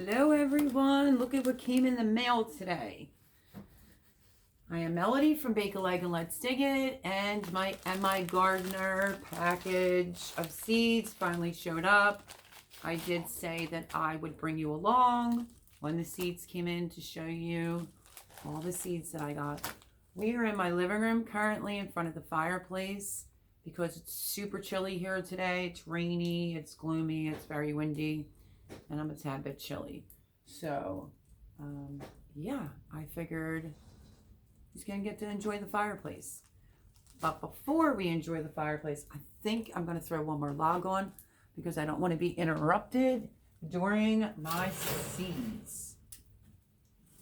Hello everyone, look at what came in the mail today. I am Melody from Bake a Leg and Let's Dig It, and my MIGardener package of seeds finally showed up. I did say that I would bring you along when the seeds came in to show you all the seeds that I got. We are in my living room currently in front of the fireplace because it's super chilly here today. It's rainy, it's gloomy, it's very windy, and I'm a tad bit chilly. So, yeah, I figured he's gonna get to enjoy the fireplace. But before we enjoy the fireplace, I think I'm gonna throw one more log on because I don't want to be interrupted during my seeds.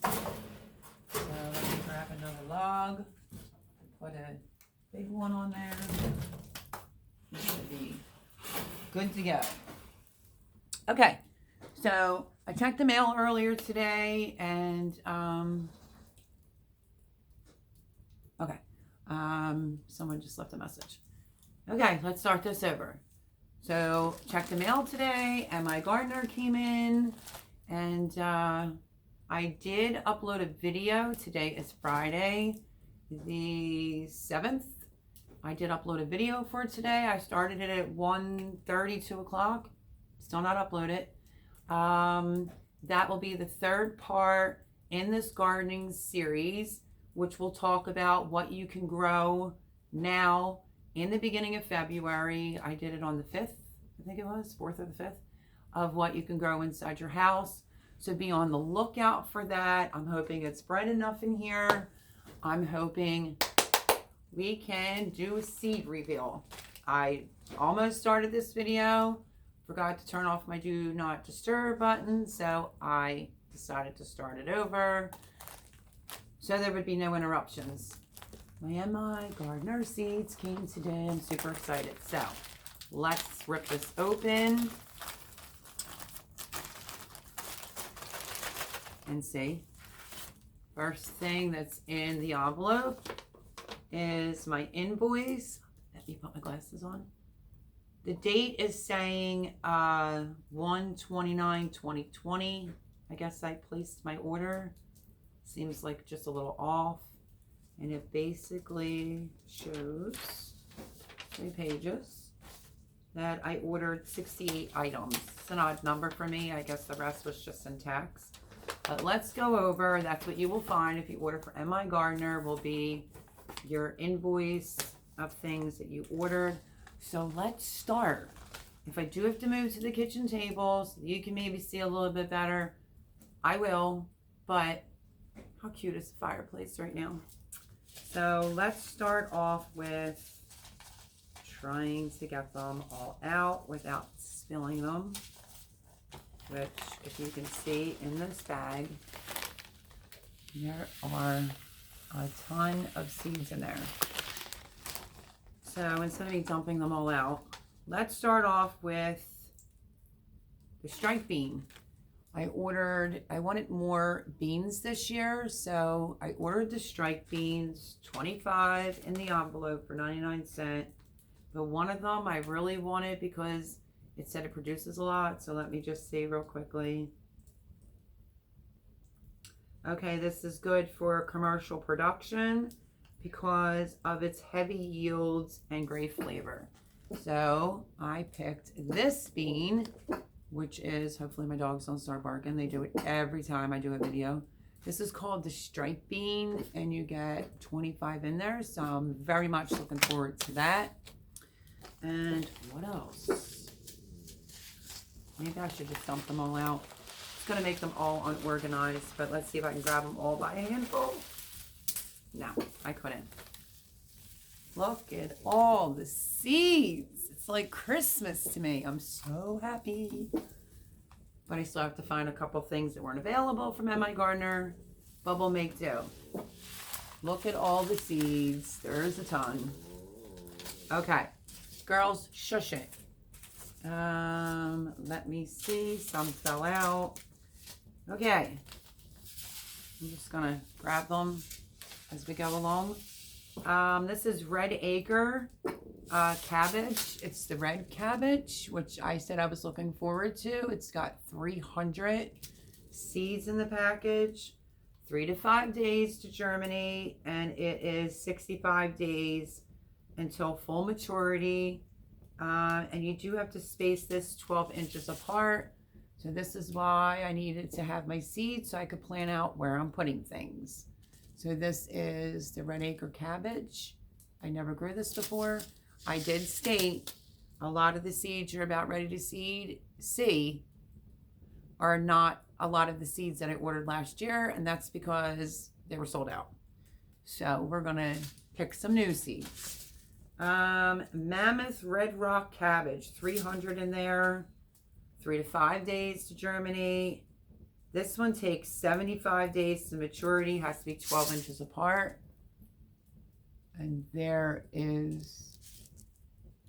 So let me grab another log and put a big one on there. This should be good to go. Okay, so I checked the mail earlier today, and someone just left a message. Okay, let's start this over. So checked the mail today, and MIGardener came in, and I did upload a video. Today is Friday, the 7th. I did upload a video for today. I started it at 1:30, 2 o'clock. Still not uploaded. That will be the third part in this gardening series, which will talk about what you can grow now in the beginning of February. I did it on the 5th, I think it was, 4th or the 5th, of what you can grow inside your house. So be on the lookout for that. I'm hoping it's bright enough in here. I'm hoping we can do a seed reveal. I almost started this video, forgot to turn off my do not disturb button, so I decided to start it over so there would be no interruptions. My MIGardener seeds came today. I'm super excited. So let's rip this open and see. First thing that's in the envelope is my invoice. Let me put my glasses on. The date is saying 1/29/2020. I guess I placed my order. Seems like just a little off. And it basically shows 3 pages that I ordered 68 items. It's an odd number for me. I guess the rest was just in tax. But let's go over. That's what you will find if you order for MIGardener, will be your invoice of things that you ordered. So let's start. If I do have to move to the kitchen table so you can maybe see a little bit better, I will. But how cute is the fireplace right now? So let's start off with trying to get them all out without spilling them, which, if you can see in this bag, there are a ton of seeds in there. So instead of me dumping them all out, let's start off with the striped bean. I wanted more beans this year, so I ordered the striped beans, 25 in the envelope for 99¢. But one of them I really wanted because it said it produces a lot, so let me just see real quickly. Okay, this is good for commercial production because of its heavy yields and great flavor. So I picked this bean, which is, hopefully my dogs don't start barking. They do it every time I do a video. This is called the striped bean, and you get 25 in there. So I'm very much looking forward to that. And what else? Maybe I should just dump them all out. It's gonna make them all unorganized, but let's see if I can grab them all by a handful. No, I couldn't. Look at all the seeds. It's like Christmas to me. I'm so happy. But I still have to find a couple things that weren't available from MIGardener. But we'll make do. Look at all the seeds. There's a ton. Okay. Girls, shush it. Let me see. Some fell out. Okay. I'm just going to grab them as we go along. This is Red Acre cabbage. It's the red cabbage, which I said I was looking forward to. It's got 300 seeds in the package, 3 to 5 days to germinate, and it is 65 days until full maturity. And you do have to space this 12 inches apart. So this is why I needed to have my seeds so I could plan out where I'm putting things. So this is the red acre cabbage. I never grew this before. I did state a lot of the seeds you're about ready to see are not a lot of the seeds that I ordered last year, and that's because they were sold out. So we're gonna pick some new seeds. Mammoth Red Rock Cabbage, 300 in there, 3 to 5 days to germinate. This one takes 75 days to maturity, has to be 12 inches apart. And there is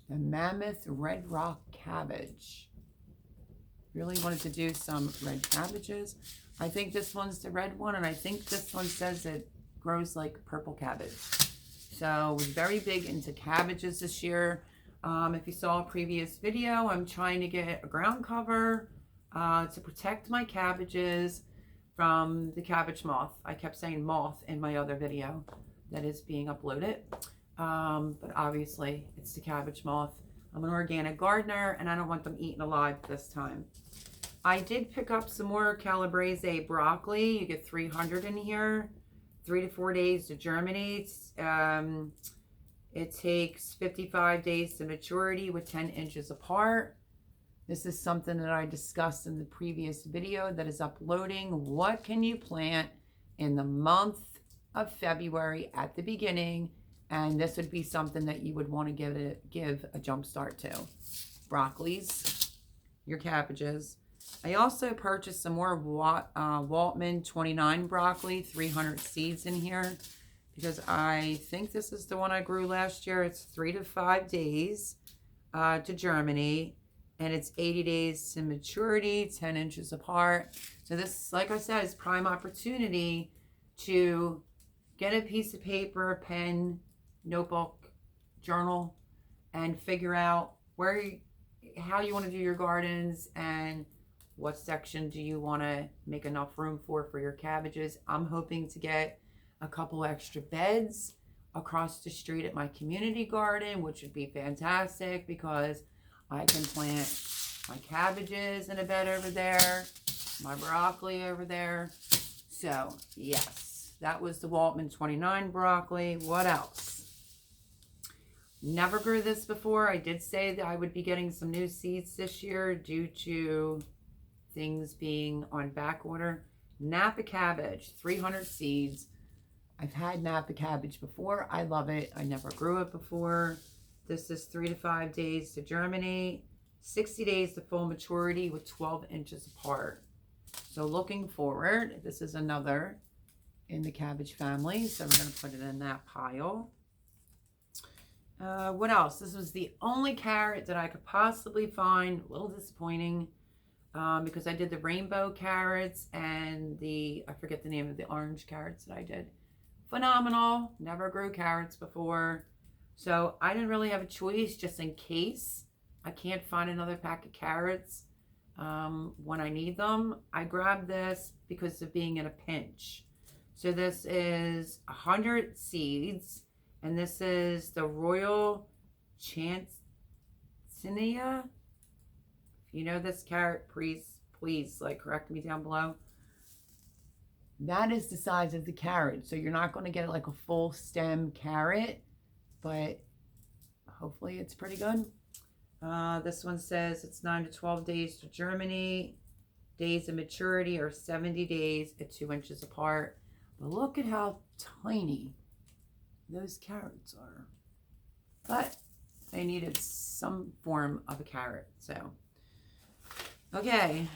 the Mammoth Red Rock Cabbage. Really wanted to do some red cabbages. I think this one's the red one, and I think this one says it grows like purple cabbage. So we're very big into cabbages this year. If you saw a previous video, I'm trying to get a ground cover to protect my cabbages from the cabbage moth. I kept saying moth in my other video that is being uploaded. But obviously it's the cabbage moth. I'm an organic gardener and I don't want them eaten alive this time. I did pick up some more calabrese broccoli. You get 300 in here, 3 to 4 days to germinate. It takes 55 days to maturity with 10 inches apart. This is something that I discussed in the previous video that is uploading. What can you plant in the month of February at the beginning? And this would be something that you would want to give a jump start to. Broccolis, your cabbages. I also purchased some more Waltman 29 broccoli, 300 seeds in here, because I think this is the one I grew last year. It's 3 to 5 days to germinate, and it's 80 days to maturity, 10 inches apart. So this, like I said, is prime opportunity to get a piece of paper, a pen, notebook, journal, and figure out how you want to do your gardens and what section do you want to make enough room for your cabbages. I'm hoping to get a couple extra beds across the street at my community garden, which would be fantastic because I can plant my cabbages in a bed over there, my broccoli over there. So yes, that was the Waltman 29 broccoli. What else? Never grew this before. I did say that I would be getting some new seeds this year due to things being on back order. Napa cabbage, 300 seeds. I've had Napa cabbage before. I love it. I never grew it before. This is 3 to 5 days to germinate, 60 days to full maturity with 12 inches apart. So looking forward, this is another in the cabbage family. So we're going to put it in that pile. What else? This was the only carrot that I could possibly find. A little disappointing because I did the rainbow carrots and I forget the name of the orange carrots that I did. Phenomenal. Never grew carrots before. So I didn't really have a choice just in case I can't find another pack of carrots when I need them. I grabbed this because of being in a pinch. So this is 100 seeds. And this is the Royal Chantinia. If you know this carrot, please correct me down below. That is the size of the carrot. So you're not going to get like a full stem carrot, but hopefully it's pretty good. This one says it's 9 to 12 days to germinate. Days of maturity are 70 days at 2 inches apart. But look at how tiny those carrots are. But they needed some form of a carrot. So, okay.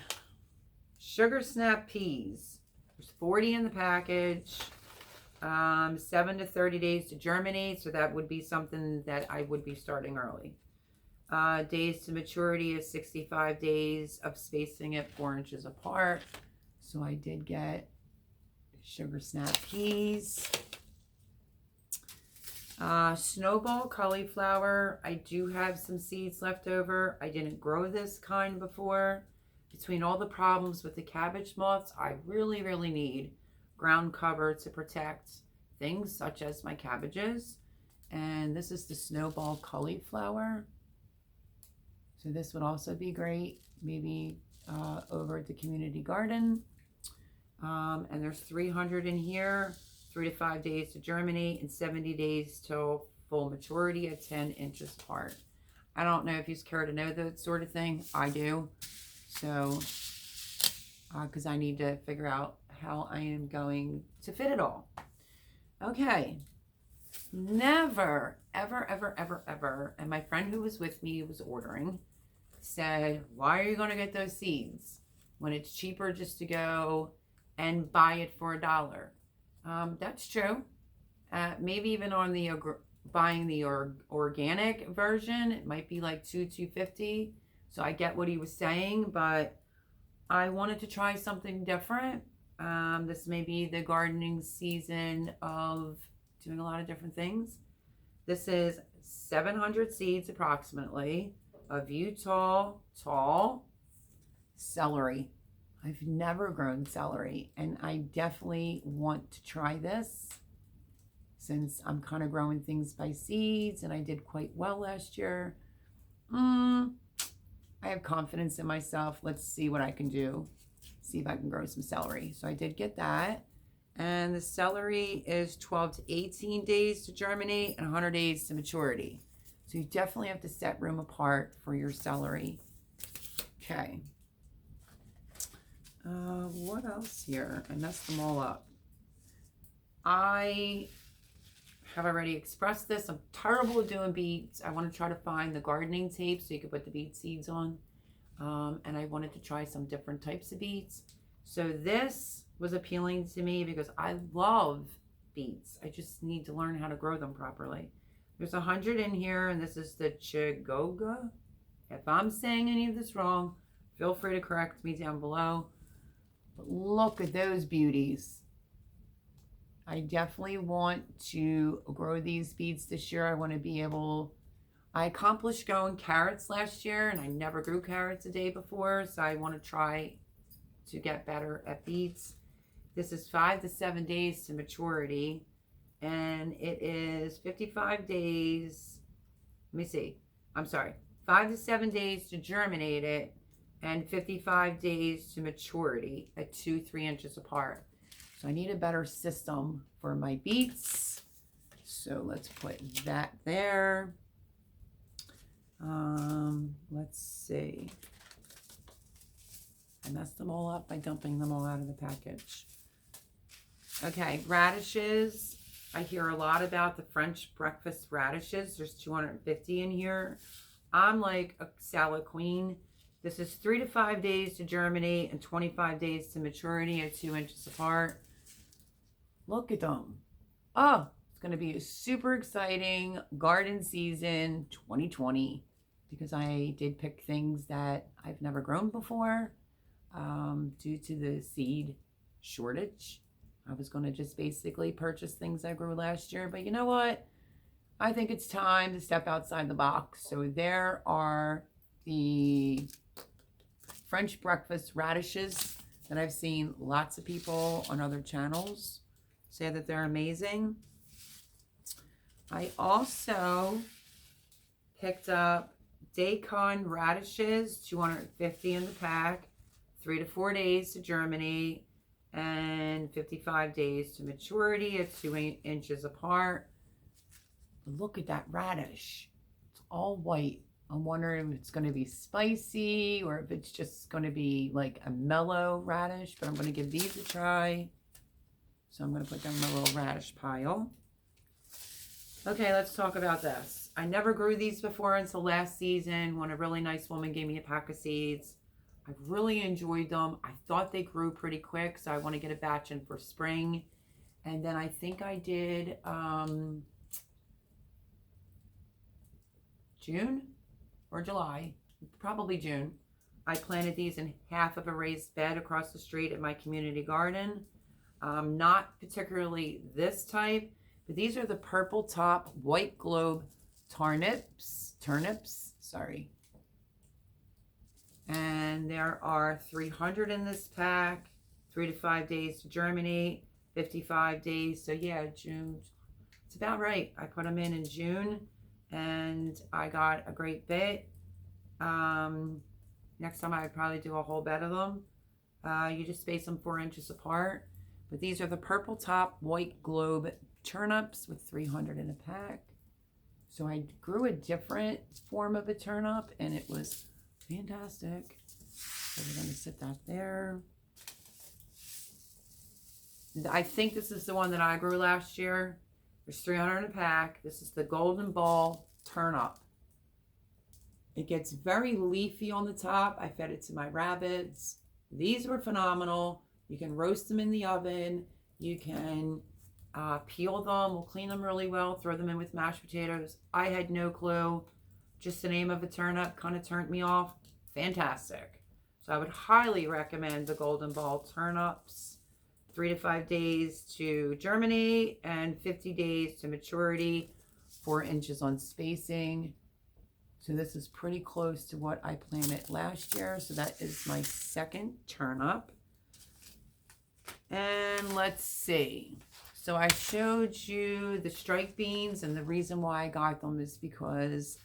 Sugar snap peas. There's 40 in the package. 7 to 30 days to germinate. So that would be something that I would be starting early. Days to maturity is 65 days of spacing it 4 inches apart. So I did get sugar snap peas. Snowball cauliflower. I do have some seeds left over. I didn't grow this kind before. between all the problems with the cabbage moths, I really, really need ground cover to protect things such as my cabbages. And this is the snowball cauliflower. So this would also be great, maybe over at the community garden. And there's 300 in here, 3 to 5 days to germinate and 70 days till full maturity at 10 inches apart. I don't know if you care to know that sort of thing. I do. So, because I need to figure out how I am going to fit it all. Okay. Never, ever, ever, ever, ever. And my friend who was with me was ordering, said, why are you going to get those seeds when it's cheaper just to go and buy it for $1? That's true. Maybe even on the buying the organic version, it might be like $2.50. So I get what he was saying, but I wanted to try something different. This may be the gardening season of doing a lot of different things. This is 700 seeds approximately of Utah tall celery. I've never grown celery, and I definitely want to try this since I'm kind of growing things by seeds, and I did quite well last year. I have confidence in myself. Let's see what I can do. See if I can grow some celery. So I did get that. And the celery is 12 to 18 days to germinate and 100 days to maturity. So you definitely have to set room apart for your celery. Okay. What else here? I messed them all up. I have already expressed this. I'm terrible at doing beets. I want to try to find the gardening tape so you can put the beet seeds on. And I wanted to try some different types of beets. So this was appealing to me because I love beets. I just need to learn how to grow them properly. There's 100 in here, and this is the Chigoga. If I'm saying any of this wrong, feel free to correct me down below. But look at those beauties. I definitely want to grow these beets this year. I want to be able... I accomplished growing carrots last year, and I never grew carrots a day before, so I want to try to get better at beets. This is 5 to 7 days to maturity, and it is 55 days. Let me see. I'm sorry. 5 to 7 days to germinate it, and 55 days to maturity at 2-3 inches apart. So I need a better system for my beets. So let's put that there. Let's see. I messed them all up by dumping them all out of the package. Okay, radishes. I hear a lot about the French breakfast radishes. There's 250 in here. I'm like a salad queen. This is 3 to 5 days to germinate and 25 days to maturity at 2 inches apart. Look at them. Oh, it's going to be a super exciting garden season 2020 because I did pick things that I've never grown before due to the seed shortage. I was going to just basically purchase things I grew last year, but you know what? I think it's time to step outside the box. So there are the French breakfast radishes that I've seen lots of people on other channels say that they're amazing. I also picked up Daikon radishes, 250 in the pack, 3 to 4 days to germinate, and 55 days to maturity at 2 inches apart. Look at that radish. It's all white. I'm wondering if it's going to be spicy or if it's just going to be like a mellow radish, but I'm going to give these a try. So I'm going to put them in a little radish pile. Okay, let's talk about this. I never grew these before until last season when a really nice woman gave me a pack of seeds. I really enjoyed them. I thought they grew pretty quick, so I want to get a batch in for spring. And then I think I did June or July, probably June. I planted these in half of a raised bed across the street at my community garden. Not particularly this type, but these are the purple top white globe turnips, sorry. And there are 300 in this pack. 3 to 5 days to germinate, 55 days. So yeah, June. It's about right. I put them in June, and I got a great bit. Next time I would probably do a whole bed of them. You just space them 4 inches apart. But these are the purple top white globe turnips with 300 in a pack. So I grew a different form of a turnip, and it was fantastic. So we're going to sit that there. I think this is the one that I grew last year. There's 300 in a pack. This is the golden ball turnip. It gets very leafy on the top. I fed it to my rabbits. These were phenomenal. You can roast them in the oven. You can peel them. We'll clean them really well. Throw them in with mashed potatoes. I had no clue. Just the name of a turnip kind of turned me off. Fantastic. So I would highly recommend the golden ball turnips. 3 to 5 days to germinate and 50 days to maturity. 4 inches on spacing. So this is pretty close to what I planted last year. So that is my second turnip. And let's see. So I showed you the strike beans, and the reason why I got them is because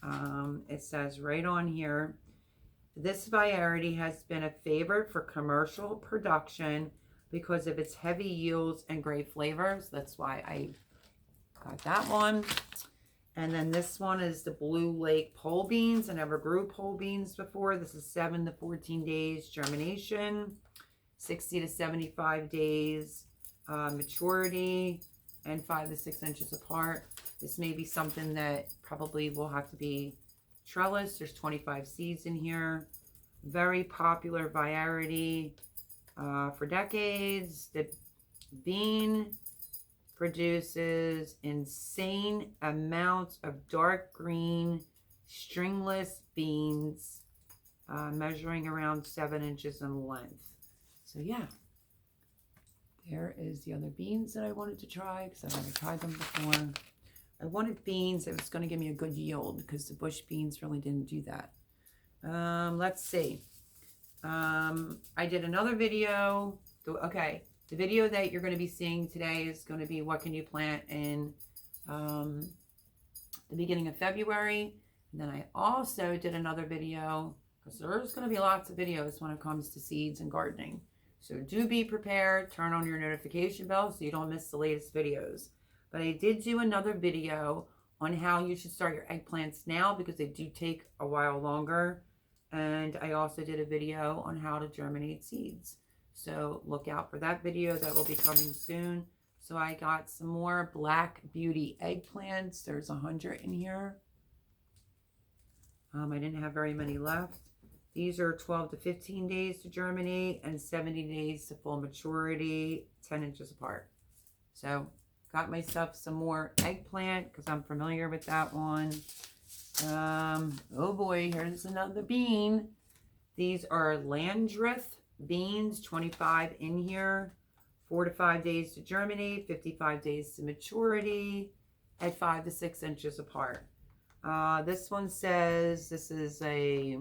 it says right on here, this variety has been a favorite for commercial production because of its heavy yields and great flavors. That's why I got that one. And then this one is the Blue Lake pole beans. I never grew pole beans before. This is 7 to 14 days germination, 60 to 75 days maturity, and 5 to 6 inches apart. This may be something that probably will have to be trellis. There's 25 seeds in here. Very popular variety for decades. The bean produces insane amounts of dark green stringless beans measuring around 7 inches in length. So yeah, there is the other beans that I wanted to try because I've never tried them before. I wanted beans that was going to give me a good yield because the bush beans really didn't do that. Let's see. I did another video. Okay, the video that you're going to be seeing today is going to be what can you plant in the beginning of February. And then I also did another video because there's going to be lots of videos when it comes to seeds and gardening. So do be prepared. Turn on your notification bell so you don't miss the latest videos. But I did do another video on how you should start your eggplants now because they do take a while longer. And I also did a video on how to germinate seeds. So look out for that video. That will be coming soon. So I got some more Black Beauty eggplants. There's 100 in here. I didn't have very many left. These are 12 to 15 days to germinate and 70 days to full maturity, 10 inches apart. So got myself some more eggplant because I'm familiar with that one. Oh boy, here's another bean. These are Landreth beans, 25 in here. 4 to 5 days to germinate, 55 days to maturity, at 5 to 6 inches apart. This one says this is a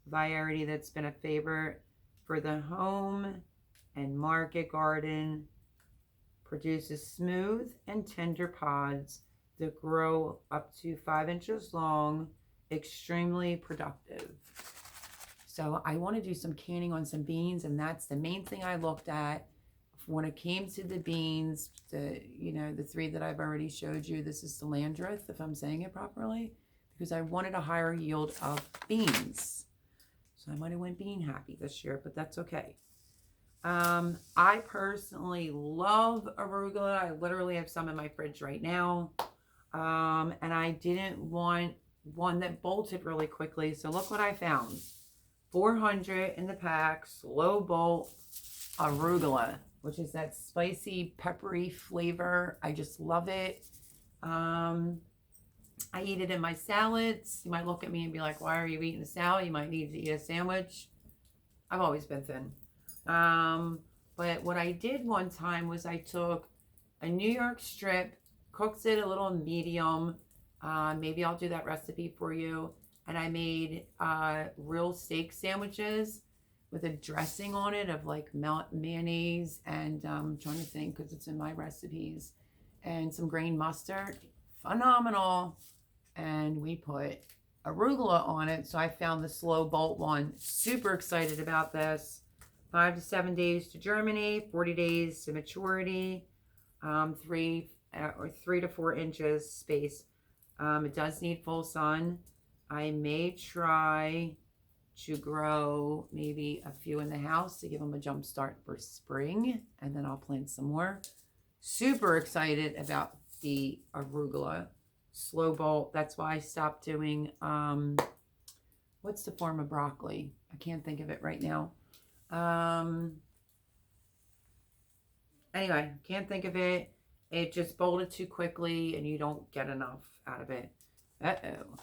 variety that's been a favorite for the home and market garden. Produces smooth and tender pods that grow up to 5 inches long, extremely productive. So I want to do some canning on some beans, and that's the main thing I looked at when it came to the beans. The 3 that I've already showed you. This is the Landreth, if I'm saying it properly, because I wanted a higher yield of beans. So I might have went bean happy this year, but that's okay. I personally love arugula. I literally have some in my fridge right now. And I didn't want one that bolted really quickly. So look what I found. 400 in the pack, slow bolt arugula, which is that spicy, peppery flavor. I just love it. I eat it in my salads. You might look at me and be like, why are you eating a salad? You might need to eat a sandwich. I've always been thin. But what I did one time was I took a New York strip, cooked it a little medium. Maybe I'll do that recipe for you. and I made real steak sandwiches with a dressing on it of like mayonnaise and I'm trying to think because it's in my recipes, and some grain mustard. Phenomenal. And we put arugula on it. So I found the slow bolt one. Super excited about this. 5 to 7 days to germinate, 40 days to maturity, 3 to 4 inches space. It does need full sun. I may try to grow maybe a few in the house to give them a jump start for spring, and then I'll plant some more. Super excited about the arugula slow bolt. That's why I stopped doing what's the form of broccoli? I can't think of it right now. Anyway, can't think of it. It just bolted too quickly and you don't get enough out of it. Uh-oh.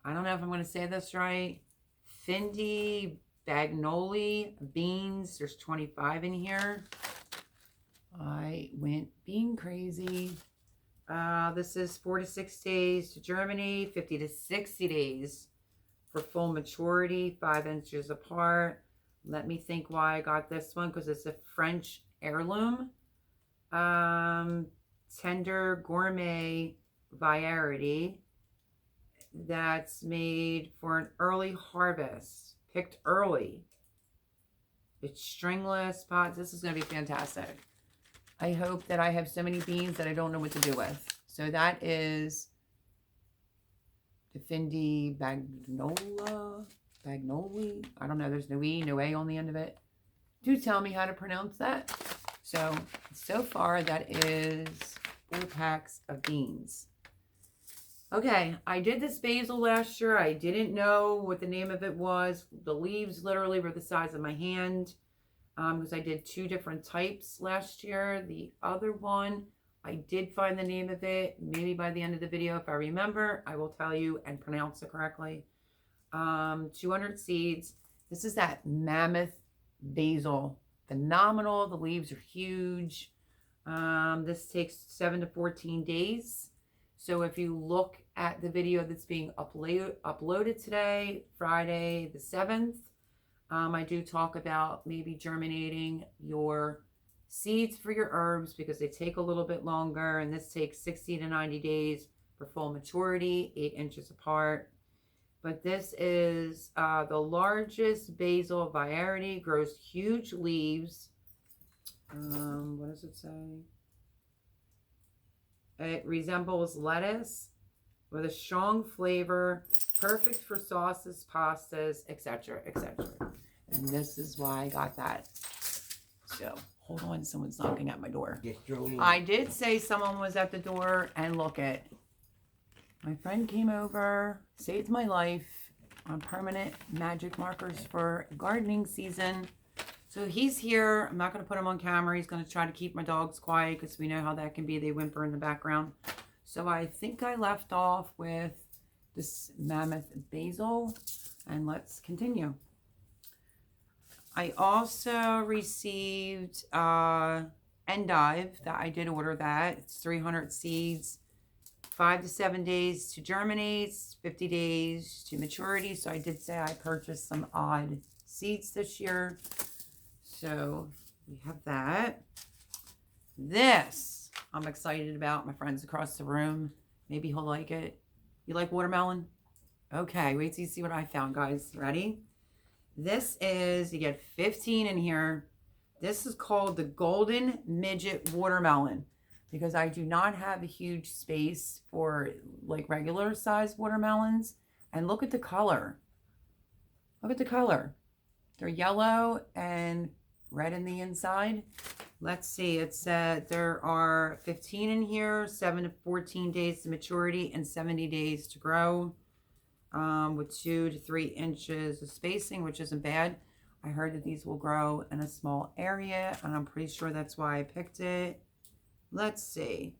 I don't know if I'm going to say this right. Findy Bagnoli beans. There's 25 in here. I went bean crazy. This is 4 to 6 days to germinate, 50 to 60 days for full maturity, 5 inches apart. Let me think why I got this one, because it's a French heirloom. Tender gourmet variety that's made for an early harvest, picked early. It's stringless pods. This is going to be fantastic. I hope that I have so many beans that I don't know what to do with. So that is the Findy Bagnoli. I don't know. There's no E, no A on the end of it. Do tell me how to pronounce that. So far that is 4 packs of beans. Okay, I did this basil last year. I didn't know what the name of it was. The leaves literally were the size of my hand. Because I did 2 different types last year. The other one, I did find the name of it. Maybe by the end of the video, if I remember, I will tell you and pronounce it correctly. 200 seeds. This is that mammoth basil. Phenomenal. The leaves are huge. This takes 7 to 14 days. So if you look at the video that's being uploaded today, Friday the 7th, I do talk about maybe germinating your seeds for your herbs because they take a little bit longer, and this takes 60 to 90 days for full maturity, 8 inches apart. But this is the largest basil variety, grows huge leaves. What does it say? It resembles lettuce with a strong flavor, perfect for sauces, pastas, etc., etc. And this is why I got that. So, hold on, someone's knocking at my door. I did say someone was at the door, and look it. My friend came over, saved my life on permanent magic markers for gardening season. So he's here. I'm not going to put him on camera. He's going to try to keep my dogs quiet because we know how that can be. They whimper in the background. So I think I left off with this mammoth basil, and let's continue. I also received endive. That I did order that. It's 300 seeds, 5 to 7 days to germinate, 50 days to maturity. So I did say I purchased some odd seeds this year. So we have that. This I'm excited about. My friends across the room. Maybe he'll like it. You like watermelon? Okay, wait till you see what I found, guys. Ready? This is, you get 15 in here. This is called the Golden Midget Watermelon because I do not have a huge space for like regular size watermelons. And look at the color. Look at the color. They're yellow and red in the inside. Let's see. It said there are 15 in here, 7 to 14 days to maturity and 70 days to grow, with 2 to 3 inches of spacing, which isn't bad. I heard that these will grow in a small area, and I'm pretty sure that's why I picked it. Let's see.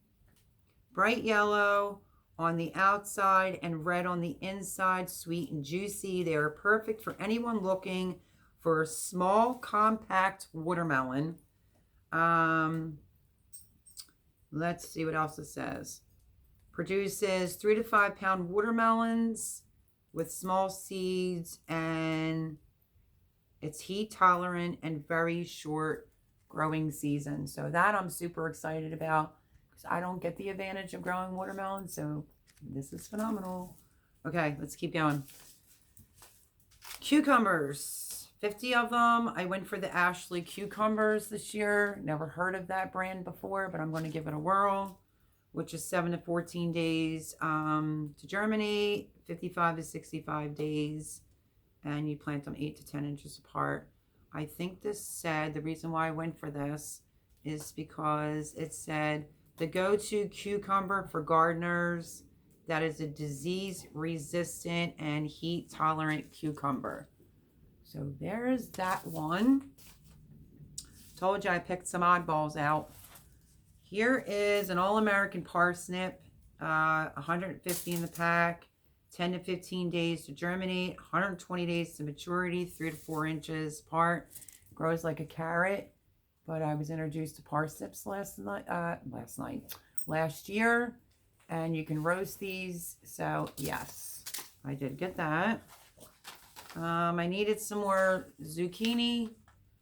Bright yellow on the outside and red on the inside, sweet and juicy. They are perfect for anyone looking for a small, compact watermelon. Let's see what else it says. Produces 3 to 5 pound watermelons with small seeds, and it's heat tolerant and very short growing season. So that I'm super excited about because I don't get the advantage of growing watermelon. So this is phenomenal. Okay, let's keep going. Cucumbers, 50 of them. I went for the Ashley cucumbers this year. Never heard of that brand before, but I'm going to give it a whirl, which is 7 to 14 days to germinate, 55 to 65 days, and you plant them 8 to 10 inches apart. I think this said, the reason why I went for this is because it said the go-to cucumber for gardeners that is a disease-resistant and heat-tolerant cucumber. So there's that one. Told you I picked some oddballs out. Here is an all-American parsnip, 150 in the pack, 10 to 15 days to germinate, 120 days to maturity, 3 to 4 inches apart. Grows like a carrot, but I was introduced to parsnips last year, and you can roast these. So yes, I did get that. I needed some more zucchini.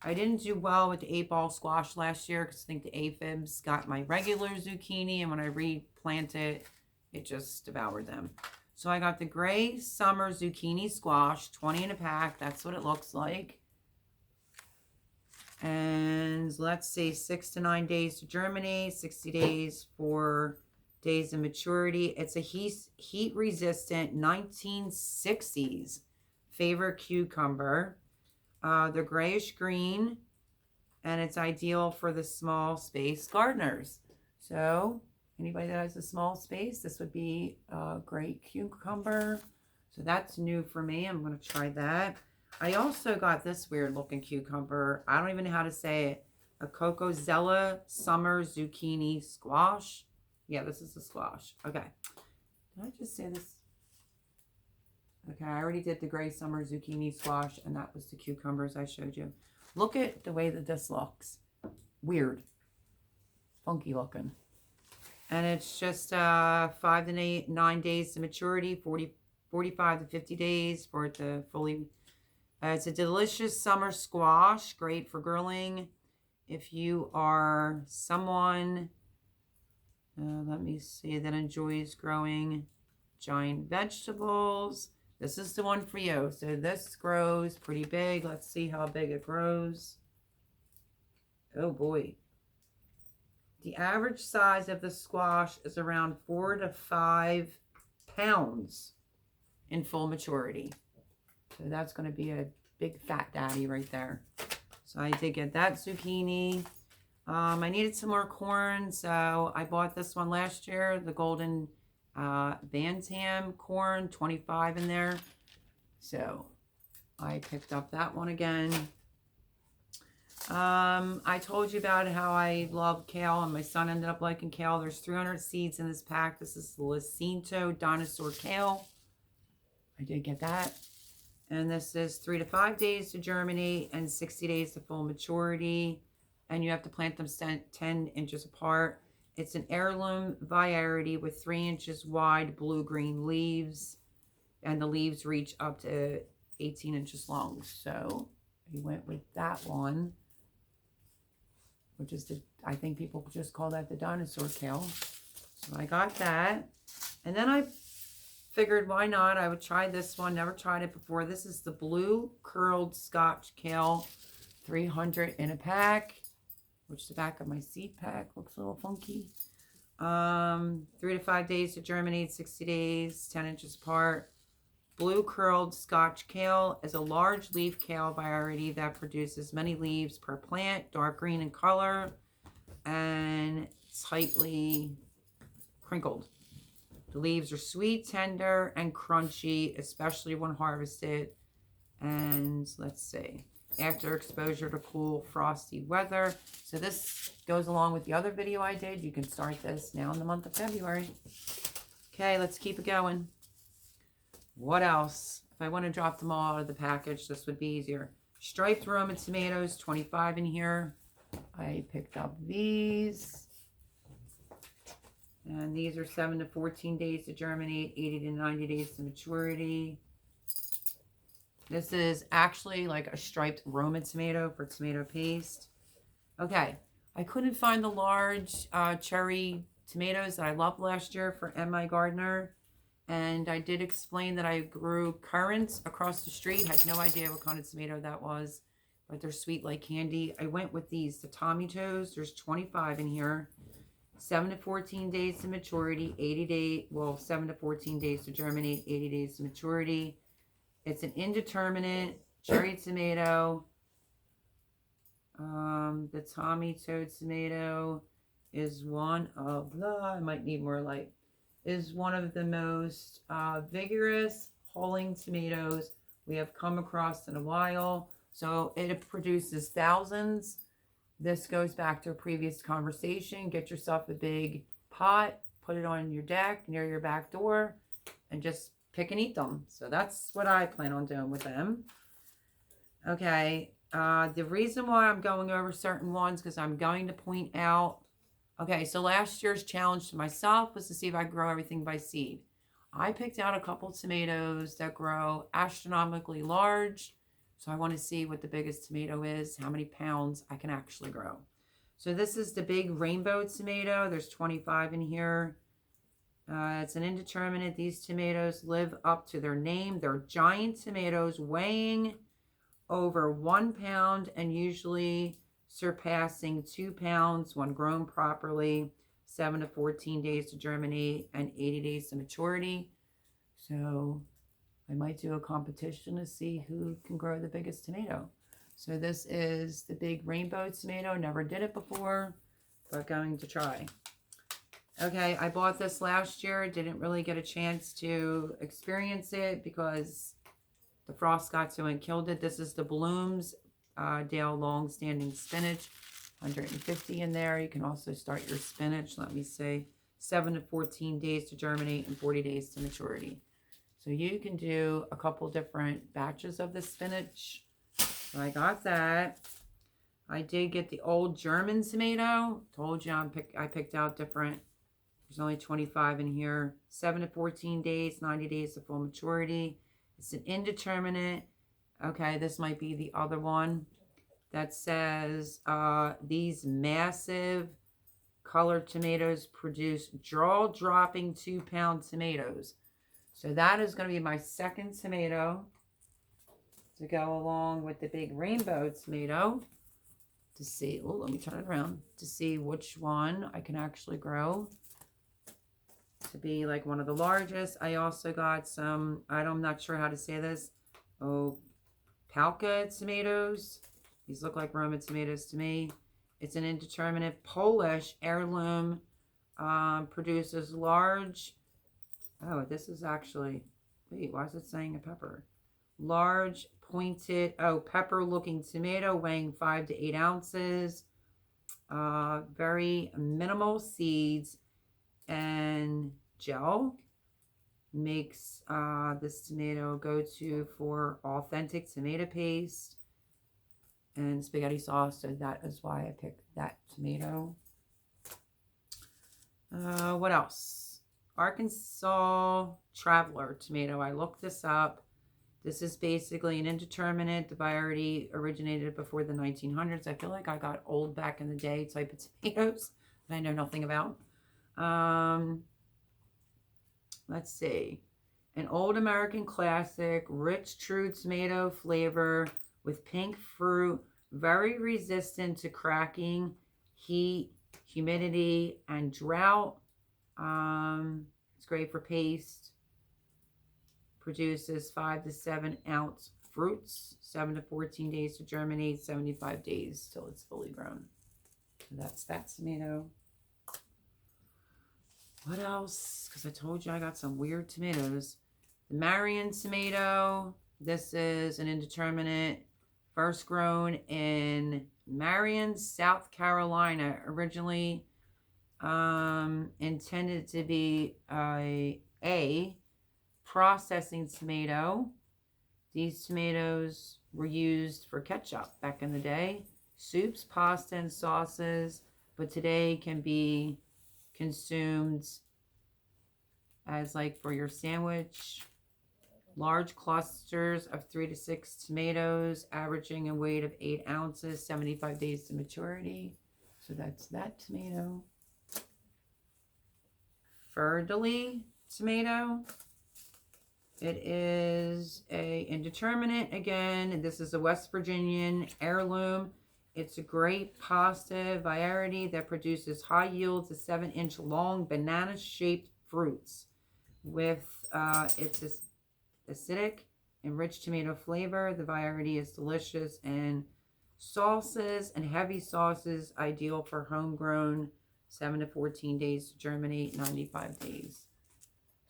I didn't do well with the 8-ball squash last year because I think the aphids got my regular zucchini, and when I replanted, it just devoured them. So I got the gray summer zucchini squash, 20 in a pack. That's what it looks like. And let's see, 6 to 9 days to germinate, 60 days for days of maturity. It's a heat-resistant 1960s favorite cucumber. They're grayish green, and it's ideal for the small space gardeners. So anybody that has a small space, this would be a great cucumber. So that's new for me. I'm going to try that. I also got this weird looking cucumber. I don't even know how to say it. A Cocozella Summer Zucchini Squash. Yeah, this is a squash. Okay. Did I just say this? Okay, I already did the gray summer zucchini squash, and that was the cucumbers I showed you. Look at the way that this looks. Weird. Funky looking. And it's just 5 to 9 days to maturity, 45 to 50 days for it to fully... it's a delicious summer squash, great for grilling. If you are someone, let me see, that enjoys growing giant vegetables, this is the one for you. So this grows pretty big. Let's see how big it grows. Oh boy. The average size of the squash is around 4 to 5 pounds in full maturity. So that's going to be a big fat daddy right there. So I did get that zucchini. I needed some more corn, so I bought this one last year, the golden Bantam corn, 25 in there. So I picked up that one again. I told you about how I love kale, and my son ended up liking kale. There's 300 seeds in this pack. This is the Jacinto dinosaur kale. I did get that. And this is 3 to 5 days to germinate and 60 days to full maturity. And you have to plant them 10 inches apart. It's an heirloom variety with 3 inches wide blue-green leaves. And the leaves reach up to 18 inches long. So we went with that one, which is I think people just call that the dinosaur kale. So I got that. And then I figured, why not? I would try this one. Never tried it before. This is the blue curled Scotch kale, 300 in a pack, which the back of my seed pack looks a little funky. 3 to 5 days to germinate, 60 days, 10 inches apart. Blue curled Scotch kale is a large leaf kale variety that produces many leaves per plant, dark green in color, and tightly crinkled. The leaves are sweet, tender, and crunchy, especially when harvested. And let's see, after exposure to cool, frosty weather. So this goes along with the other video I did. You can start this now in the month of February. Okay, let's keep it going. What else? If I want to drop them all out of the package, this would be easier. Striped Roma tomatoes, 25 in here. I picked up these. And these are 7 to 14 days to germinate, 80 to 90 days to maturity. This is actually like a striped Roma tomato for tomato paste. Okay, I couldn't find the large cherry tomatoes that I loved last year for MIGardener. And I did explain that I grew currants across the street. Had no idea what kind of tomato that was, but they're sweet like candy. I went with these, the Tommy Toes. There's 25 in here. 7 to 14 days to maturity, 80 days, well, 7 to 14 days to germinate, 80 days to maturity. It's an indeterminate cherry tomato. The Tommy Toad tomato is one of the, I might need more light, is one of the most vigorous hulling tomatoes we have come across in a while. So it produces thousands. This goes back to a previous conversation. Get yourself a big pot, put it on your deck near your back door, and just pick and eat them. So that's what I plan on doing with them. Okay, the reason why I'm going over certain ones, because I'm going to point out, okay, so last year's challenge to myself was to see if I grow everything by seed. I picked out a couple tomatoes that grow astronomically large. So I want to see what the biggest tomato is, how many pounds I can actually grow. So this is the big rainbow tomato. There's 25 in here. It's an indeterminate. These tomatoes live up to their name. They're giant tomatoes weighing over 1 pound and usually surpassing 2 pounds when grown properly. 7 to 14 days to germinate and 80 days to maturity. So I might do a competition to see who can grow the biggest tomato. So this is the big rainbow tomato. Never did it before, but going to try. Okay, I bought this last year. Didn't really get a chance to experience it because the frost got to and killed it. This is the Blooms Dale Long-Standing Spinach. 150 in there. You can also start your spinach. Let me see. 7 to 14 days to germinate and 40 days to maturity. So you can do a couple different batches of the spinach. So I got that. I did get the old German tomato. Told you I picked out different. There's only 25 in here. 7 to 14 days, 90 days to full maturity. It's an indeterminate. Okay, this might be the other one that says these massive colored tomatoes produce jaw-dropping 2-pound tomatoes. So that is going to be my second tomato to go along with the big rainbow tomato to see, oh, let me turn it around, to see which one I can actually grow to be like one of the largest. I also got some, I'm not sure how to say this, Palka tomatoes. These look like Roma tomatoes to me. It's an indeterminate Polish heirloom, produces large. Oh, this is actually, wait, why is it saying a pepper? Large, pointed, pepper-looking tomato weighing 5 to 8 ounces. Very minimal seeds and gel. Makes this tomato go-to for authentic tomato paste and spaghetti sauce. So that is why I picked that tomato. What else? Arkansas Traveler tomato. I looked this up. This is basically an indeterminate. The variety originated before the 1900s. I feel like I got old back in the day type of tomatoes that I know nothing about. Let's see. An old American classic, rich, true tomato flavor with pink fruit, very resistant to cracking, heat, humidity, and drought. It's great for paste. Produces 5 to 7 ounce fruits. 7 to 14 days to germinate. 75 days till it's fully grown. So that's that tomato. What else? Because I told you I got some weird tomatoes. The Marion tomato. This is an indeterminate. First grown in Marion, South Carolina. Originally intended to be a processing tomato. These tomatoes were used for ketchup back in the day, soups, pasta, and sauces, but today can be consumed as like for your sandwich. Large clusters of 3 to 6 tomatoes, averaging a weight of 8 ounces, 75 days to maturity. So that's that tomato. Ferdely tomato. It is a indeterminate again. This is a West Virginian heirloom. It's a great pasta variety that produces high yields of 7-inch long banana-shaped fruits with its acidic and rich tomato flavor. The variety is delicious in salsas and heavy sauces, ideal for homegrown, 7 to 14 days to germinate, 95 days.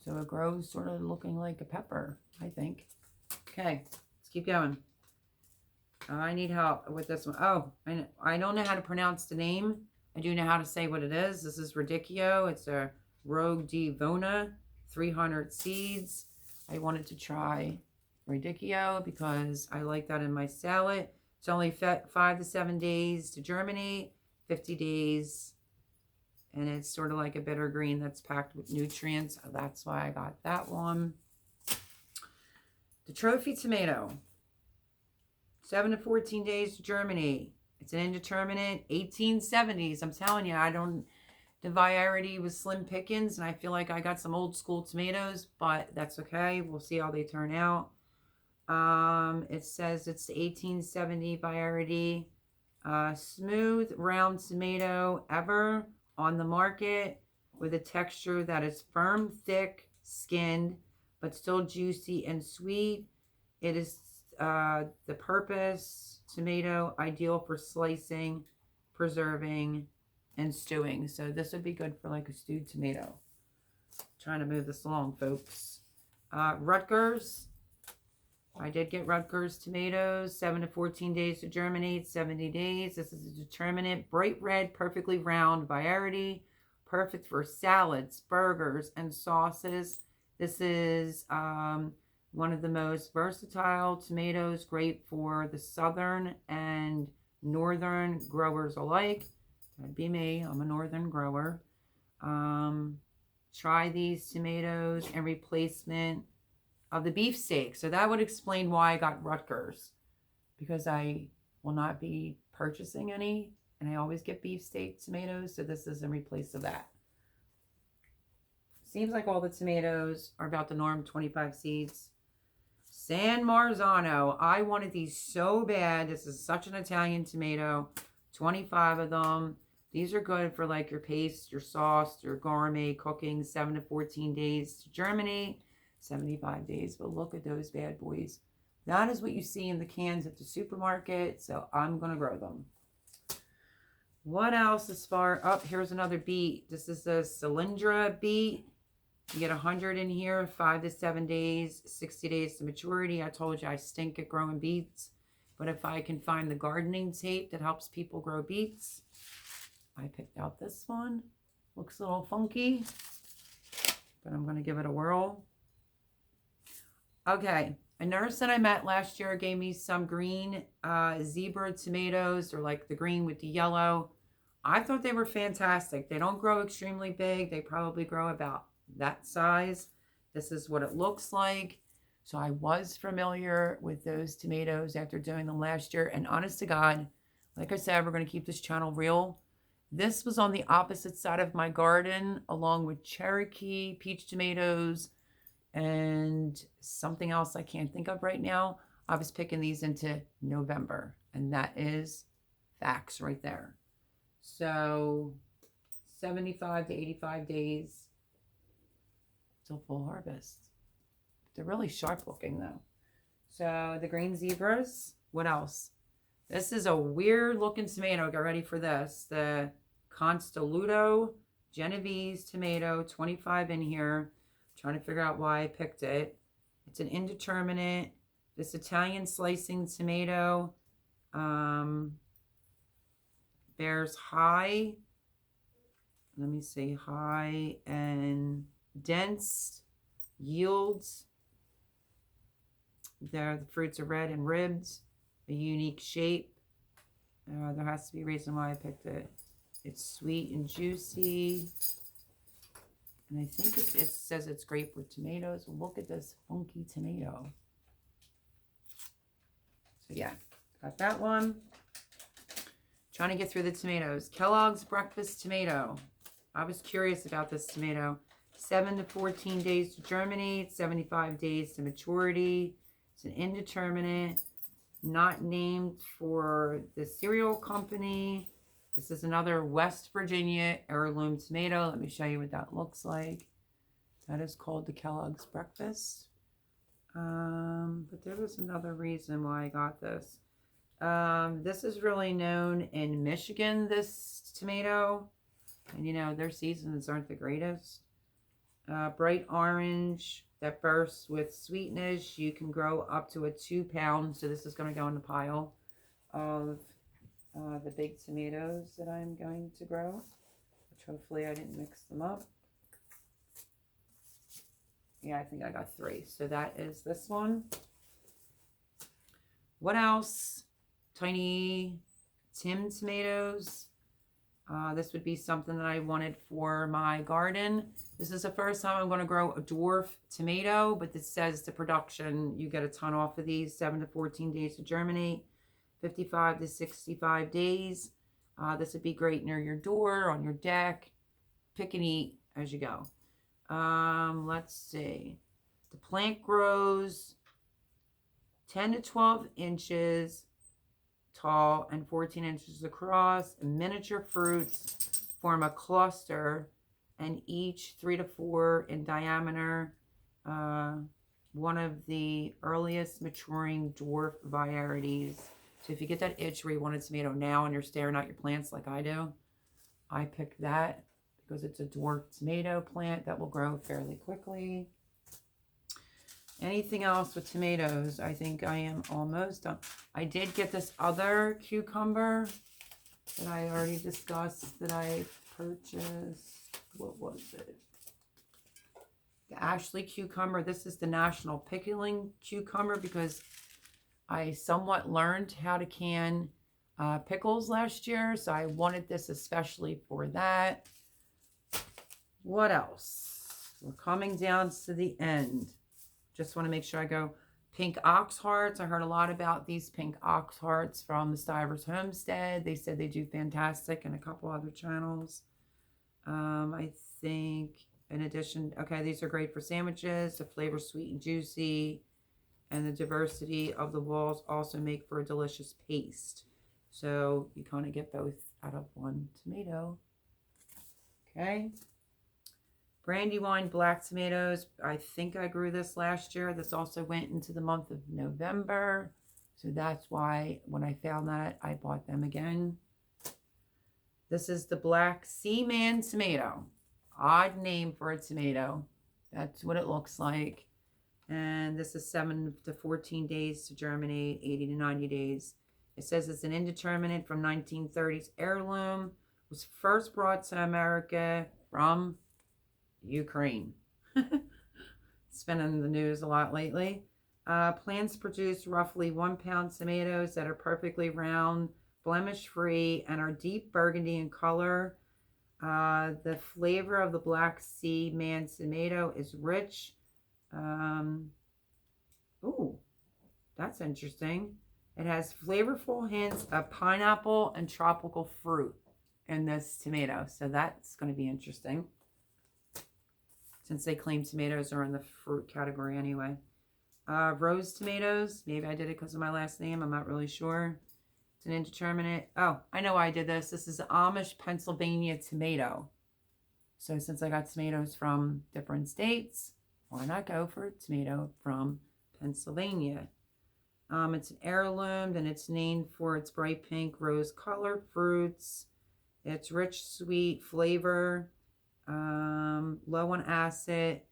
So it grows sort of looking like a pepper, I think. Okay, let's keep going. I need help with this one. Oh, I don't know how to pronounce the name. I do know how to say what it is. This is Radicchio. It's a Rogue di Vona, 300 seeds. I wanted to try Radicchio because I like that in my salad. It's only 5 to 7 days to germinate, 50 days. And it's sort of like a bitter green that's packed with nutrients. That's why I got that one. The trophy tomato. 7 to 14 days to germinate. It's an indeterminate 1870s. I'm telling you, the variety was slim pickings, and I feel like I got some old school tomatoes, but that's okay. We'll see how they turn out. It says it's the 1870 variety. Smooth, round tomato ever on the market with a texture that is firm, thick, skinned, but still juicy and sweet. It is the purpose tomato, ideal for slicing, preserving, and stewing. So this would be good for like a stewed tomato. Trying to move this along, folks. Rutgers. I did get Rutgers tomatoes. 7 to 14 days to germinate, 70 days. This is a determinate, bright red, perfectly round variety. Perfect for salads, burgers, and sauces. This is one of the most versatile tomatoes, great for the southern and northern growers alike. That'd be me. I'm a northern grower. Try these tomatoes in replacement of the beefsteak. So that would explain why I got Rutgers, because I will not be purchasing any, and I always get beefsteak tomatoes. So this is in replace of that. Seems like all the tomatoes are about the norm, 25 seeds. San Marzano. I wanted these so bad. This is such an Italian tomato. 25 of them. These are good for like your paste, your sauce, your gourmet cooking. 7 to 14 days to germinate. 75 days. But look at those bad boys. That is what you see in the cans at the supermarket. So I'm going to grow them. What else as far up? Here's another beet. This is the Cylindra beet. You get 100 in here, 5 to 7 days, 60 days to maturity. I told you I stink at growing beets. But if I can find the gardening tape that helps people grow beets, I picked out this one. Looks a little funky, but I'm going to give it a whirl. Okay, a nurse that I met last year gave me some green zebra tomatoes. They're like the green with the yellow. I thought they were fantastic. They don't grow extremely big. They probably grow about that size. This is what it looks like. So I was familiar with those tomatoes after doing them last year. And honest to God, like I said, we're going to keep this channel real. This was on the opposite side of my garden, along with Cherokee, peach tomatoes, and something else I can't think of right now. I was picking these into November, and that is facts right there. So 75 to 85 days till full harvest. They're really sharp looking though. So the green zebras. What else? This is a weird looking tomato. Get ready for this. The Constelluto Genovese tomato. 25 in here. I'm trying to figure out why I picked it. It's an indeterminate. This Italian slicing tomato bears high. Let me see. High and dense yields. The fruits are red and ribbed, a unique shape. There has to be a reason why I picked it. It's sweet and juicy. And I think it says it's great for tomatoes. Look at this funky tomato. So yeah, got that one. Trying to get through the tomatoes. Kellogg's Breakfast Tomato. I was curious about this tomato. 7 to 14 days to germinate, 75 days to maturity. It's an indeterminate, not named for the cereal company. This is another West Virginia heirloom tomato. Let me show you what that looks like. That is called the Kellogg's Breakfast. But there was another reason why I got this. This is really known in Michigan, this tomato. And you know, their seasons aren't the greatest. Bright orange that bursts with sweetness. You can grow up to a 2 pound. So this is going to go in the pile of the big tomatoes that I'm going to grow. Which hopefully I didn't mix them up. Yeah, I think I got 3. So that is this one. What else? Tiny Tim tomatoes. This would be something that I wanted for my garden. This is the first time I'm going to grow a dwarf tomato, but it says the production, you get a ton off of these. 7 to 14 days to germinate, 55 to 65 days. This would be great near your door, on your deck. Pick and eat as you go. Let's see. The plant grows 10 to 12 inches tall and 14 inches across. Miniature fruits form a cluster and each 3 to 4 in diameter. One of the earliest maturing dwarf varieties. So if you get that itch where you want a tomato now and you're staring at your plants like I do, I picked that because it's a dwarf tomato plant that will grow fairly quickly. Anything else with tomatoes? I think I am almost done. I did get this other cucumber that I already discussed that I purchased. What was it? The Ashley cucumber. This is the National Pickling cucumber because I somewhat learned how to can pickles last year. So I wanted this especially for that. What else? We're coming down to the end. Just want to make sure I go pink ox hearts. I heard a lot about these pink ox hearts from the Stivers Homestead. They said they do fantastic, and a couple other channels. I think in addition, okay, these are great for sandwiches. The flavor sweet and juicy, and the diversity of the walls also make for a delicious paste. So you kind of get both out of one tomato. Okay. Brandywine black tomatoes. I think I grew this last year. This also went into the month of November. So that's why when I found that, I bought them again. This is the Black Seaman tomato. Odd name for a tomato. That's what it looks like. And this is 7 to 14 days to germinate, 80 to 90 days. It says it's an indeterminate from 1930s heirloom. It was first brought to America from Ukraine. It's been in the news a lot lately. Plants produce roughly 1 pound tomatoes that are perfectly round, blemish-free, and are deep burgundy in color. The flavor of the Black Seaman tomato is rich. Ooh, that's interesting. It has flavorful hints of pineapple and tropical fruit in this tomato. So that's going to be interesting, since they claim tomatoes are in the fruit category anyway. Rose tomatoes. Maybe I did it because of my last name. I'm not really sure. It's an indeterminate. Oh, I know why I did this. This is Amish Pennsylvania tomato. So since I got tomatoes from different states, why not go for a tomato from Pennsylvania? It's an heirloom, and it's named for its bright pink rose colored fruits. It's rich, sweet flavor. Low on acid.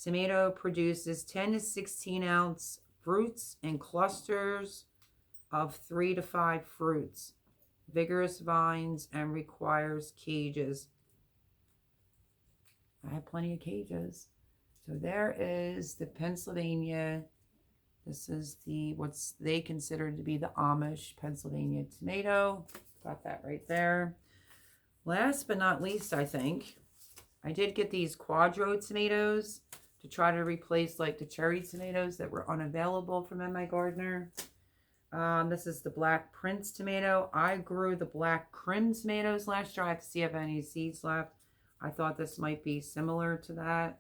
Tomato produces 10 to 16 ounce fruits in clusters of 3 to 5 fruits. Vigorous vines and requires cages. I have plenty of cages. So there is the Pennsylvania. This is the what's they consider to be the Amish Pennsylvania tomato. Got that right there. Last but not least, I think, I did get these Quadro tomatoes to try to replace like the cherry tomatoes that were unavailable from MIGardener. This is the Black Prince tomato. I grew the Black Crim tomatoes last year. I have to see if any seeds left. I thought this might be similar to that.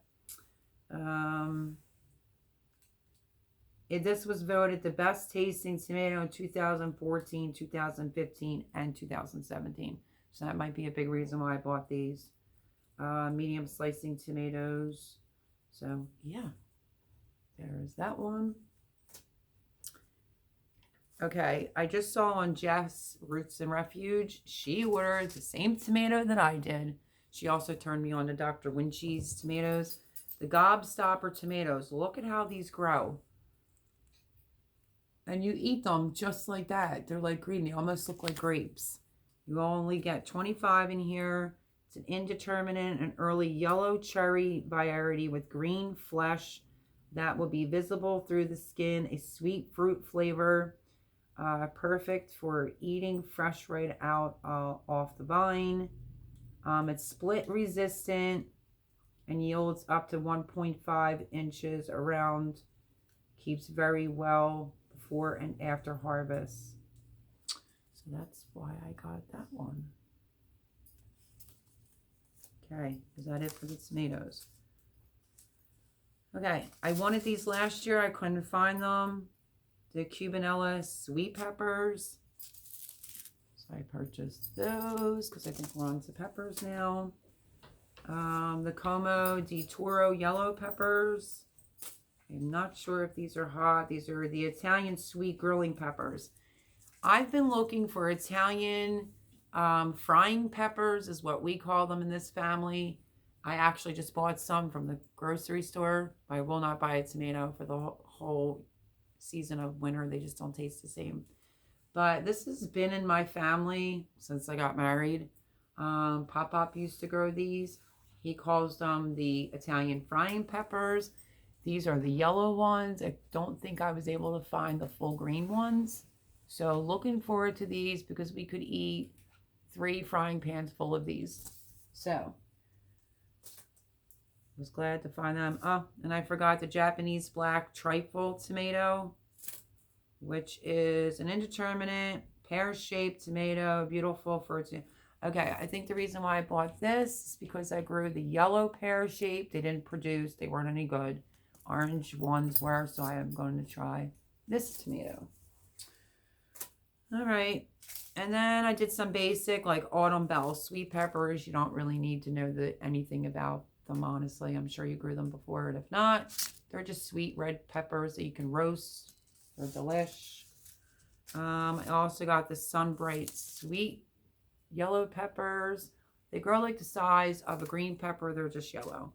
This was voted the best tasting tomato in 2014, 2015, and 2017. So that might be a big reason why I bought these. Medium slicing tomatoes. So yeah, there's that one. Okay, I just saw on Jeff's Roots and Refuge, she ordered the same tomato that I did. She also turned me on to Dr. Winchie's tomatoes. The Gobstopper tomatoes. Look at how these grow. And you eat them just like that. They're like green. They almost look like grapes. You only get 25 in here. It's an indeterminate and early yellow cherry variety with green flesh that will be visible through the skin. A sweet fruit flavor. Perfect for eating fresh right out off the vine. It's split resistant and yields up to 1.5 inches around. Keeps very well before and after harvest. So that's why I got that one. Okay, is that it for the tomatoes? Okay, I wanted these last year. I couldn't find them. The Cubanella sweet peppers. So I purchased those because I think we're on to peppers now. The Como di Toro yellow peppers. I'm not sure if these are hot. These are the Italian sweet grilling peppers. I've been looking for Italian frying peppers is what we call them in this family. I actually just bought some from the grocery store. I will not buy a tomato for the whole season of winter. They just don't taste the same. But this has been in my family since I got married. Pop used to grow these. He calls them the Italian frying peppers. These are the yellow ones. I don't think I was able to find the full green ones. So looking forward to these because we could eat 3 frying pans full of these. So was glad to find them. Oh, and I forgot the Japanese black trifle tomato, which is an indeterminate pear-shaped tomato, beautiful for its. Okay, I think the reason why I bought this is because I grew the yellow pear-shaped. They didn't produce. They weren't any good. Orange ones were, so I am going to try this tomato. All right. And then I did some basic like autumn bell sweet peppers. You don't really need to know anything about them, honestly. I'm sure you grew them before. And if not, they're just sweet red peppers that you can roast. They're delish. I also got the Sunbright sweet yellow peppers. They grow like the size of a green pepper. They're just yellow.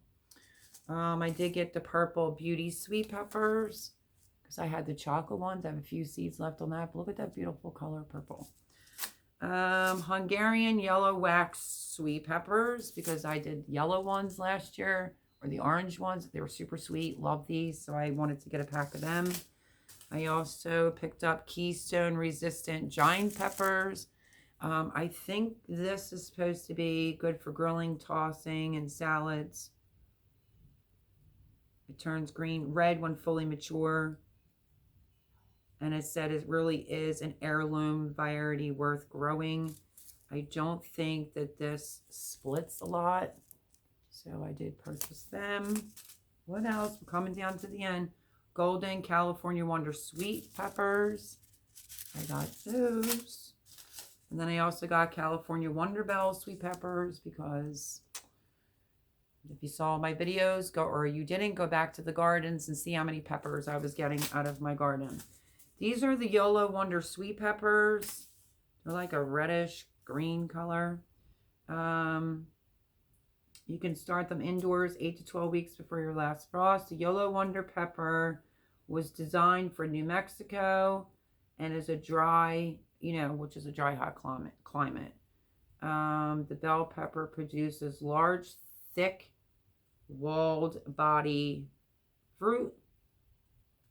I did get the purple beauty sweet peppers because I had the chocolate ones. I have a few seeds left on that. But look at that beautiful color, purple. Hungarian yellow wax sweet peppers because I did yellow ones last year, or the orange ones. They were super sweet. Love these, so I wanted to get a pack of them. I also picked up Keystone resistant giant peppers. I think this is supposed to be good for grilling, tossing, and salads. It turns red when fully mature. And it said it really is an heirloom variety worth growing. I don't think that this splits a lot. So I did purchase them. What else? We're coming down to the end. Golden California Wonder sweet peppers. I got those. And then I also got California Wonder Bell sweet peppers because if you saw my videos, or you didn't, go back to the gardens and see how many peppers I was getting out of my garden. These are the YOLO Wonder sweet peppers. They're like a reddish green color. You can start them indoors 8 to 12 weeks before your last frost. The YOLO Wonder pepper was designed for New Mexico and is a dry, which is a dry, hot climate. The bell pepper produces large, thick, walled body fruit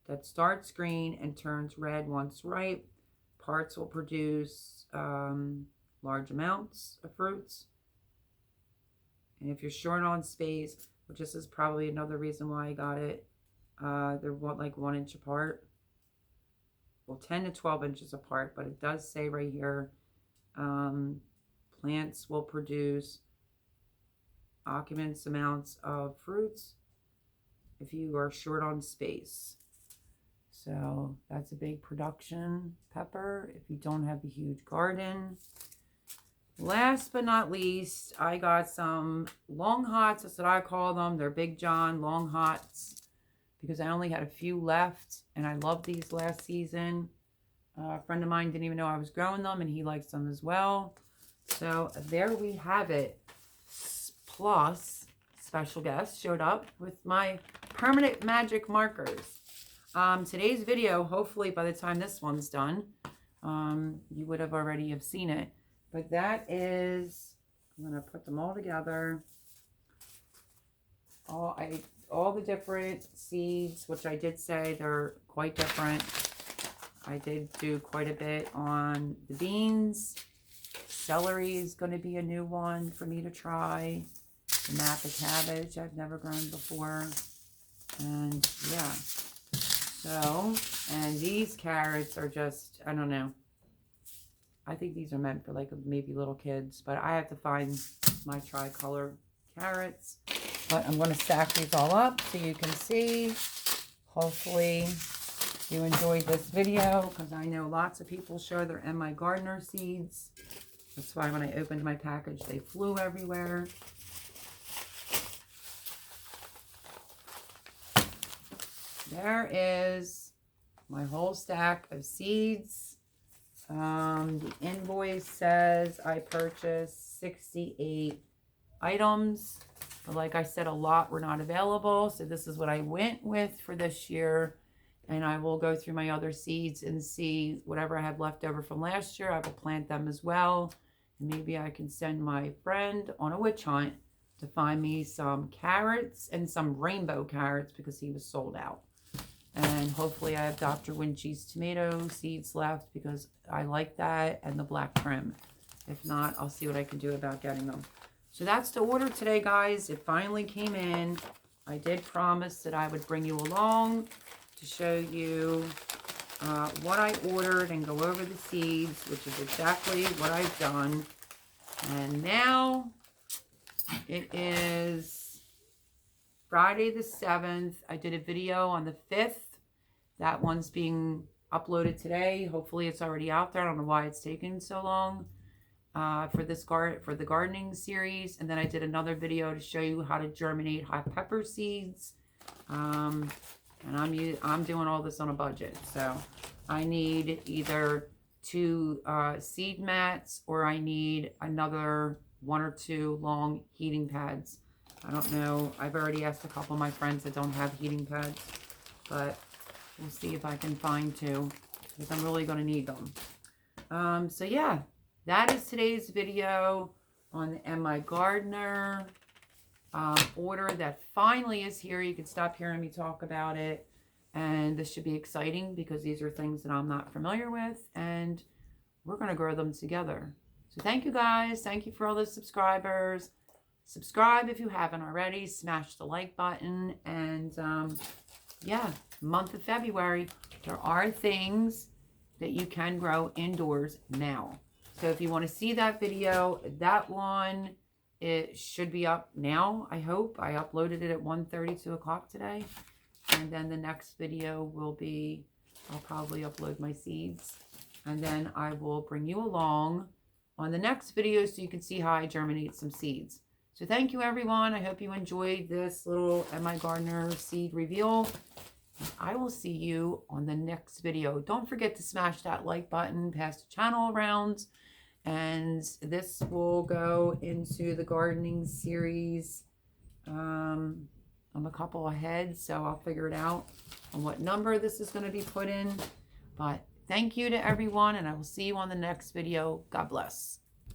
that starts green and turns red once ripe. Parts will produce large amounts of fruits. And if you're short on space, which this is probably another reason why I got it, they're like 1 inch apart. Well, 10 to 12 inches apart, but it does say right here, plants will produce immense amounts of fruits if you are short on space. So that's a big production pepper if you don't have a huge garden. Last but not least, I got some long hots. That's what I call them. They're Big John long hots because I only had a few left, and I loved these last season. A friend of mine didn't even know I was growing them, and he likes them as well. So there we have it. Plus, special guest showed up with my permanent magic markers. Today's video, hopefully by the time this one's done, you would have already have seen it. But that is, I'm going to put them all together. All the different seeds, which I did say they're quite different. I did do quite a bit on the beans. Celery is going to be a new one for me to try. The Napa cabbage I've never grown before. And yeah. So, and these carrots are just, I don't know. I think these are meant for like maybe little kids. But I have to find my tricolor carrots. But I'm going to stack these all up so you can see. Hopefully you enjoyed this video because I know lots of people show their MIGardener seeds. That's why when I opened my package, they flew everywhere. There is my whole stack of seeds. The invoice says I purchased 68 items. But like I said, a lot were not available. So this is what I went with for this year. And I will go through my other seeds and see whatever I have left over from last year. I will plant them as well. And maybe I can send my friend on a witch hunt to find me some carrots and some rainbow carrots because he was sold out. And hopefully I have Dr. Winchie's tomato seeds left because I like that, and the black trim. If not, I'll see what I can do about getting them. So that's the order today, guys. It finally came in. I did promise that I would bring you along to show you what I ordered and go over the seeds, which is exactly what I've done. And now it is Friday the 7th. I did a video on the 5th. That one's being uploaded today. Hopefully it's already out there. I don't know why it's taking so long for the gardening series. And then I did another video to show you how to germinate hot pepper seeds. And I'm doing all this on a budget. So I need either 2 seed mats, or I need another 1 or 2 long heating pads. I don't know. I've already asked a couple of my friends that don't have heating pads, but we'll see if I can find 2 because I'm really going to need them. So yeah, that is today's video on the MIGardener order that finally is here. You can stop hearing me talk about it. And this should be exciting because these are things that I'm not familiar with, and we're going to grow them together. So thank you guys. Thank you for all the subscribers. Subscribe if you haven't already. Smash the like button. And yeah, month of February, there are things that you can grow indoors now. So if you want to see that video, that one, it should be up now, I hope. I uploaded it at 1:30, 2 o'clock today. And then the next video will be, I'll probably upload my seeds. And then I will bring you along on the next video so you can see how I germinate some seeds. So thank you, everyone. I hope you enjoyed this little MIGardener seed reveal. And I will see you on the next video. Don't forget to smash that like button, pass the channel around. And this will go into the gardening series. I'm a couple ahead, so I'll figure it out on what number this is going to be put in. But thank you to everyone, and I will see you on the next video. God bless.